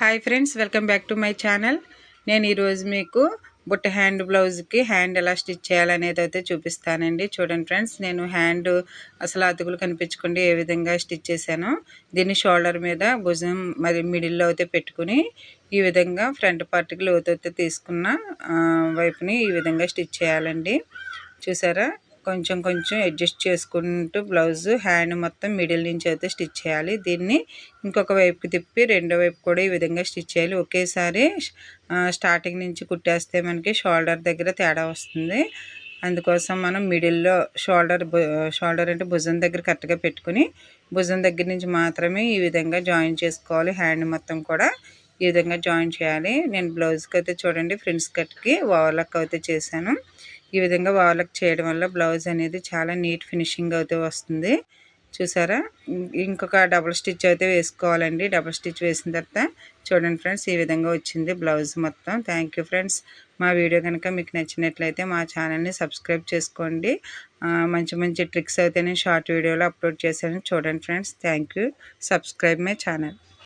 Hi friends, welcome back to my channel. నేను ఈరోజు మీకు బుట్ట హ్యాండ్ బ్లౌజ్కి హ్యాండ్ ఎలా స్టిచ్ చేయాలనేది అయితే చూపిస్తానండి. చూడండి ఫ్రెండ్స్, నేను హ్యాండ్ అసలు అతుకులు కనిపించకుండా ఏ విధంగా స్టిచ్ చేశానో దీన్ని షోల్డర్ మీద భుజం మరి మిడిల్లో అయితే పెట్టుకుని ఈ విధంగా ఫ్రంట్ పార్ట్కి లోతు అయితే తీసుకున్న వైపుని ఈ విధంగా స్టిచ్ చేయాలండి. చూసారా, కొంచెం కొంచెం అడ్జస్ట్ చేసుకుంటూ బ్లౌజ్ హ్యాండ్ మొత్తం మిడిల్ నుంచి అయితే స్టిచ్ చేయాలి. దీన్ని ఇంకొక వైపుకి తిప్పి రెండో వైపు కూడా ఈ విధంగా స్టిచ్ చేయాలి. ఒకేసారి స్టార్టింగ్ నుంచి కుట్టేస్తే మనకి షోల్డర్ దగ్గర తేడా వస్తుంది. అందుకోసం మనం మిడిల్లో షోల్డర్ అంటే భుజం దగ్గర కరెక్ట్గా పెట్టుకుని భుజం దగ్గర నుంచి మాత్రమే ఈ విధంగా జాయిన్ చేసుకోవాలి. హ్యాండ్ మొత్తం కూడా ఈ విధంగా జాయిన్ చేయాలి. నేను బ్లౌజ్కి అయితే చూడండి ఫ్రంట్ కట్కి ఓవర్లాక్ అయితే చేశాను. ఈ విధంగా ఓవర్లాక్ చేయడం వల్ల బ్లౌజ్ అనేది చాలా నీట్ ఫినిషింగ్ అయితే వస్తుంది. చూసారా, ఇంకొక డబుల్ స్టిచ్ అయితే వేసుకోవాలండి. డబుల్ స్టిచ్ వేసిన తర్వాత చూడండి ఫ్రెండ్స్, ఈ విధంగా వచ్చింది బ్లౌజ్ మొత్తం. Thank you friends. మా వీడియో కనుక మీకు నచ్చినట్లయితే మా ఛానల్ని సబ్స్క్రైబ్ చేసుకోండి. మంచి మంచి ట్రిక్స్ అయితే నేను షార్ట్ వీడియోలో అప్లోడ్ చేశాను. చూడండి friends, thank you. Subscribe my channel.